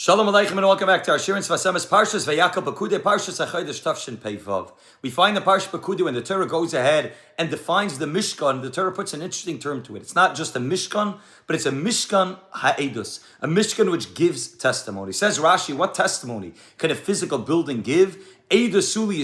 Shalom Aleichem and welcome back to our Shirin Svasemis Parshas Vayakhel Pekudei Parshas Achodesh Tafshin Pei Vav. We find the Parsha Pekudei when the Torah goes ahead and defines the Mishkan. The Torah puts an interesting term to it. It's not just a Mishkan, but it's a Mishkan Ha'edus, a Mishkan which gives testimony. Says Rashi, what testimony can a physical building give? The building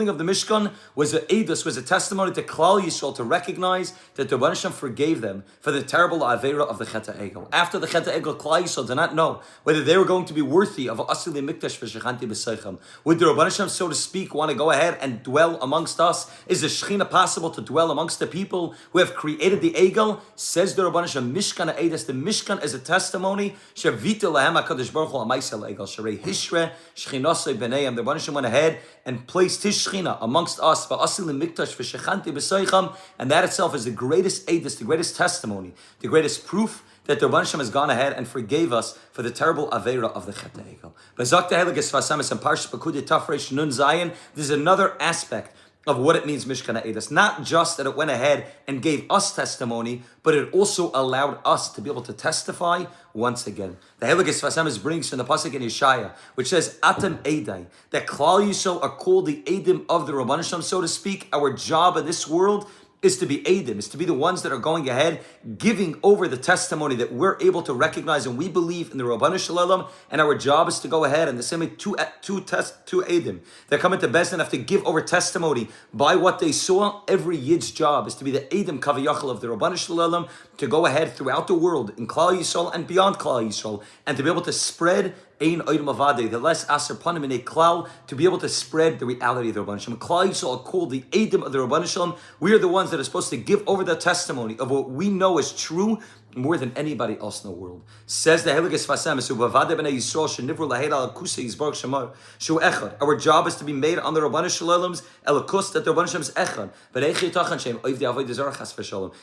of the Mishkan was a testimony to Klal Yisrael to recognize that the Rebbe Hashem forgave them for the terrible avera of the Chet HaEgel. After the Chet HaEgel, Klal Yisrael did not know whether they were going to be worthy of Asili Mikdash v'Shechanti B'Seichem. Would the Rebbe Hashem, so to speak, want to go ahead and dwell amongst us? Is the Shechina possible to dwell amongst the people who have created the Egel? Says the Rebbe Hashem, Mishkan HaEdes, the Mishkan is a testimony. Shavita Lahem HaKadosh Baruch Hu Amaisel Egel Sharei Hishre Shechinasei B'neiam. The Rebbe Hashem went ahead and placed His Shechina amongst us for Asili Mikdash v'Shechanti B'Seichem, and that itself is the greatest Edus, the greatest testimony, the greatest proof that the Rebbe Hashem has gone ahead and forgave us for the terrible avera of the Chet HaEgel. But Zakta Heligas Vasamis and Parsha Pekudei Tafresh Nun Zayin, this is another aspect of what it means Mishkan HaEdus. Not just that it went ahead and gave us testimony, but it also allowed us to be able to testify once again. The Heligas Vasamis brings from the pasuk in Yeshaya, which says Atem Eidai, that Klal Yisrael are called the Edim of the Rabban Hashem, so to speak. Our job in this world is to be Edim, is to be the ones that are going ahead, giving over the testimony that we're able to recognize and we believe in the Rabbanu Shalom, and our job is to go ahead, and the same way two Edim, they're coming to Bezdin have to give over testimony by what they saw. Every Yid's job is to be the Edim Kavayachal of the Rabbanu Shalom, to go ahead throughout the world, in Klal Yisrael and beyond Klal Yisrael, and to be able to spread the less aser panim in a klal, to be able to spread the reality of the Rabban Shalom. Klal Yisrael are called the Edim of the Rabban Shalom. We are the ones that are supposed to give over the testimony of what we know is true more than anybody else in the world. Says the Heligas Vasamis, our job is to be made on the Rabban Shalom's elakus, that the Rabban Shalom's echad. But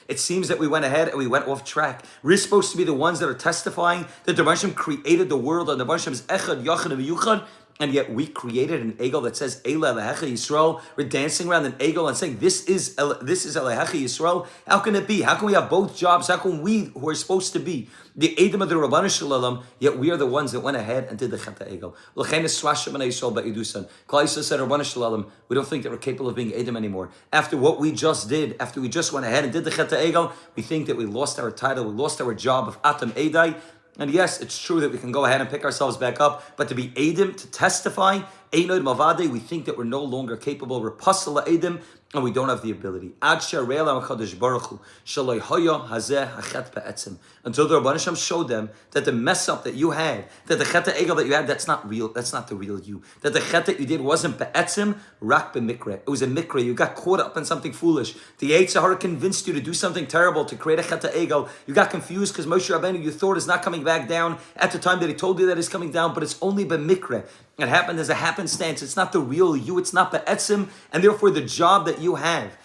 it seems that we went ahead and we went off track. We're supposed to be the ones that are testifying that the Rabban Shalom created the world and the Rabban Shalom's echad, yachad, and yuchad. And yet we created an egel that says Eila Elehecha Yisrael. We're dancing around an egel and saying this is Elehecha Yisrael. How can it be? How can we have both jobs? How can we, who are supposed to be the Edom of the Rabbanu Shalom, yet we are the ones that went ahead and did the Chet HaEgel? L'chein es swashem b'nei Yisrael ba'edusan. Klal Yisrael said, Rabbanu Shalom, we don't think that we're capable of being Edom anymore. After what we just did, after we just went ahead and did the Chet HaEgel, we think that we lost our title, we lost our job of Atam Edai. And yes, it's true that we can go ahead and pick ourselves back up, but to be Edim, to testify, Einoid Mavade, we think that we're no longer capable. We're Pasala Edim, and we don't have the ability. Until the Rabban Hashem showed them that the mess up that you had, that the Chet HaEgel that you had, that's not real, that's not the real you. That the Chet that you did wasn't be'etzim, rak be'mikre. It was a mikre. You got caught up in something foolish. The Yetzer Hara convinced you to do something terrible, to create a Chet HaEgel. You got confused because Moshe Rabbeinu, you thought is not coming back down at the time that he told you that he's coming down, but it's only be'mikre. It happened as a happenstance. It's not the real you. It's not be'etzim, and therefore the job that you have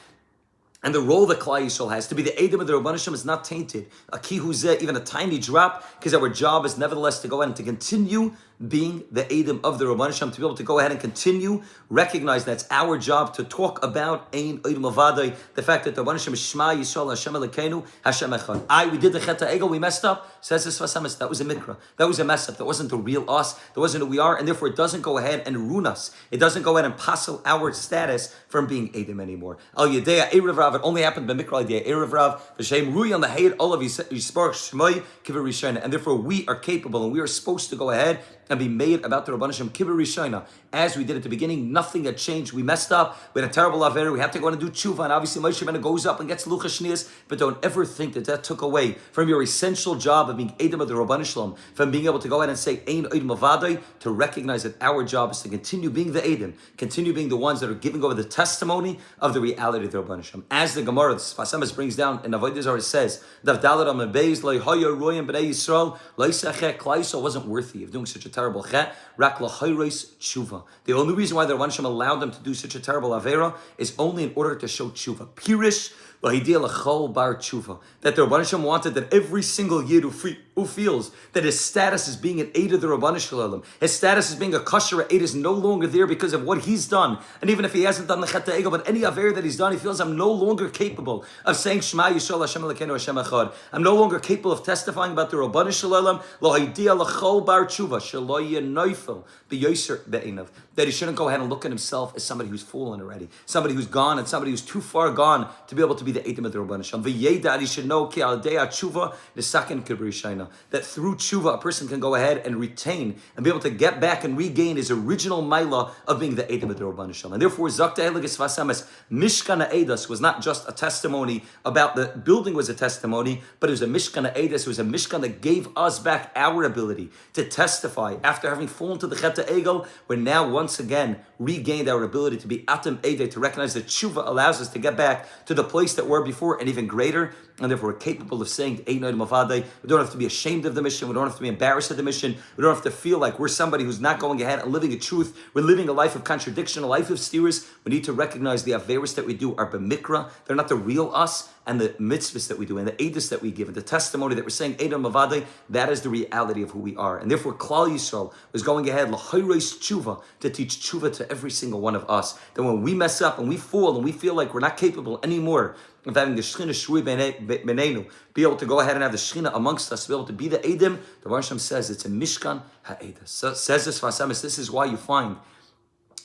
and the role that Klal Yisrael has to be the Edom of the Rabban Hashem is not tainted. A kihuzeh, even a tiny drop, because our job is nevertheless to go ahead and to continue being the Edom of the Rabban Hashem, to be able to go ahead and continue, recognize that's our job, to talk about Ein Edom Avadai, the fact that the Rabban Hashem is Shema Yisrael Hashem Elokeinu Hashem Echad. We did the Chet HaEgel, we messed up, says this Vasamis, that was a mikra, that was a mess up, that wasn't the real us, that wasn't who we are, and therefore it doesn't go ahead and ruin us. It doesn't go ahead and passel our status from being Edom anymore. Al Yedea Erev Rav, it only happened by mikra Yedea Erev Rav, V'Shem Rui on the Hayed, all of Yisparach Shmoi Kiver Rishona, and therefore we are capable and we are supposed to go ahead and be made about the Rabban Hashem Kibbur Rishona, as we did at the beginning. Nothing had changed. We messed up. We had a terrible avera. We have to go and do tshuva. And obviously, Moshe Rabbeinu goes up and gets luchas shnias. But don't ever think that that took away from your essential job of being Edom of the Rabban Shalom, from being able to go ahead and say Ein Edom Avadai, to recognize that our job is to continue being the Edom, continue being the ones that are giving over the testimony of the reality of the Rabban Shalom. As the Gemara, the Vasamis brings down, and Avodah Zarah says, Dav Dalet Amud Beis Lo Haya Royim B'nei Yisrael Lo Yisacheh. Klal Yisrael wasn't worthy of doing such a terrible chet. Rak l'chayros tshuva. The only reason why the Rabban Hashem allowed them to do such a terrible avera is only in order to show tshuva. Pirish That the Rabban Hashem wanted that every single Yid who feels that his status as being an aid of the Rabban Shalom, his status as being a kosher aid is no longer there because of what he's done. And even if he hasn't done the Chet HaEgel, but any aver that he's done, he feels I'm no longer capable of saying Shema Yisrael Hashem Elokeinu Hashem Echad. I'm no longer capable of testifying about the Rabban Shalom. Lo haidia l'chol bar tshuva shelo yenoifel b'yoser be'enav. That he shouldn't go ahead and look at himself as somebody who's fallen already, somebody who's gone, and somebody who's too far gone to be able to be the Eidim of the Rabban Hashem. V'yeda, he should know ki al dei tshuva nesaken kibrishayna. That through tshuva a person can go ahead and retain and be able to get back and regain his original maila of being the Eidim of the Rabban Hashem. And therefore, Zakta Eligas Vasames Mishkan Eidas was not just a testimony about the building was a testimony, but it was a Mishkan Eidas. It was a Mishkan that gave us back our ability to testify after having fallen to the Chet HaEgel. We're now once again regained our ability to be Atem Eidei, to recognize that tshuva allows us to get back to the place that we're before and even greater, and therefore we're capable of saying Einoi Mavadei. We don't have to be ashamed of the mission. We don't have to be embarrassed of the mission. We don't have to feel like we're somebody who's not going ahead and living a truth. We're living a life of contradiction, a life of steers. We need to recognize the averis that we do are b'mikra. They're not the real us, and the mitzvahs that we do, and the edus that we give, and the testimony that we're saying, Eidam Mavadei, that is the reality of who we are. And therefore, Klal Yisrael was going ahead, l'chayreis tshuva, to teach tshuva to every single one of us. That when we mess up, and we fall, and we feel like we're not capable anymore of having the Shechina Shrui Benenu, be able to go ahead and have the Shechina amongst us, be able to be the Eidim, the Baruch Hashem says it's a Mishkan HaEdas. So says this Vasamis, this is why you find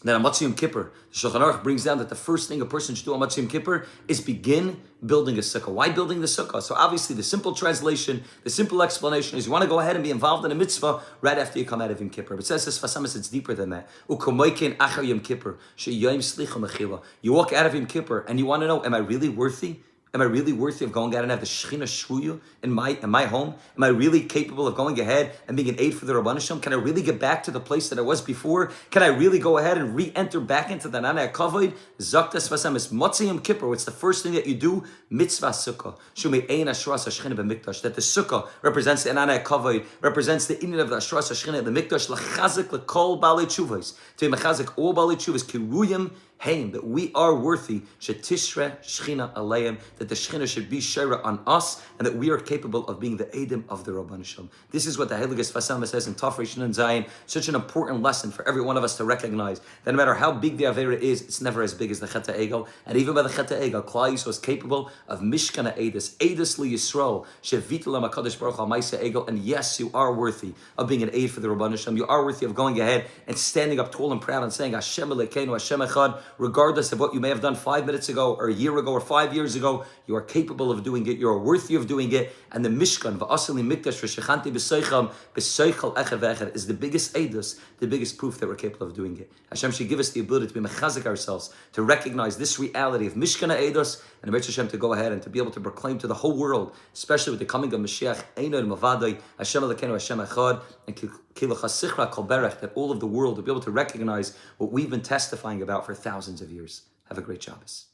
that on Matzah Yom Kippur, the Shulchan Aruch brings down that the first thing a person should do on Matzah Yom Kippur is begin building a sukkah. Why building the sukkah? So obviously the simple translation, the simple explanation is you want to go ahead and be involved in a mitzvah right after you come out of Yom Kippur. But it says this Vasamis, it's deeper than that. You walk out of Yom Kippur and you want to know, am I really worthy? Am I really worthy of going out and have the Shechina Shruya in my home? Am I really capable of going ahead and being an aid for the Rabban Hashem? Can I really get back to the place that I was before? Can I really go ahead and re-enter back into the Nana Kavod? Zaktas Vasam is Matzah Yom Kippur. What's the first thing that you do? Mitzvah Sukkah. Shumei Ein Ashras HaShechina B'Mikdash. That the Sukkah represents the Nana Kavod, represents the Inyan of the Ashras HaShechina B'Mikdash. L'chazik l'kol Baalei Tshuvos. To be mechazik all Baalei Tshuvos. Kiruyim Haim, that we are worthy, Shetishre Shechina Aleim, that the Shechina should be Shera on us, and that we are capable of being the Eidim of the Rabban Shalom. This is what the Heilige Vasama says in Taf Rishon and Zayin, such an important lesson for every one of us to recognize that no matter how big the Avera is, it's never as big as the Chet HaEgel, and even by the Chet HaEgel, Klal Yisrael was capable of Mishkan Eidus Li Yisrael, Shevitul HaMakadosh Baruch HaMaisa Egel, and yes, you are worthy of being an aid for the Rabban Shalom. You are worthy of going ahead and standing up tall and proud and saying, Hashem Elokeinu, Hashem Echad, regardless of what you may have done 5 minutes ago, or a year ago, or 5 years ago, you are capable of doing it, you are worthy of doing it, and the Mishkan, V'asali Mikdash, V'shechanti B'seicham, B'seichel Echad V'echad, is the biggest edus, the biggest proof that we're capable of doing it. Hashem should give us the ability to be mechazik ourselves, to recognize this reality of Mishkan edus, and Hashem to go ahead and to be able to proclaim to the whole world, especially with the coming of Mashiach, Einod Mavadai, Hashem Elokeinu, Hashem Echad, and Kilachasichra Kolberech, that all of the world will be able to recognize what we've been testifying about for thousands of years. Have a great Shabbos.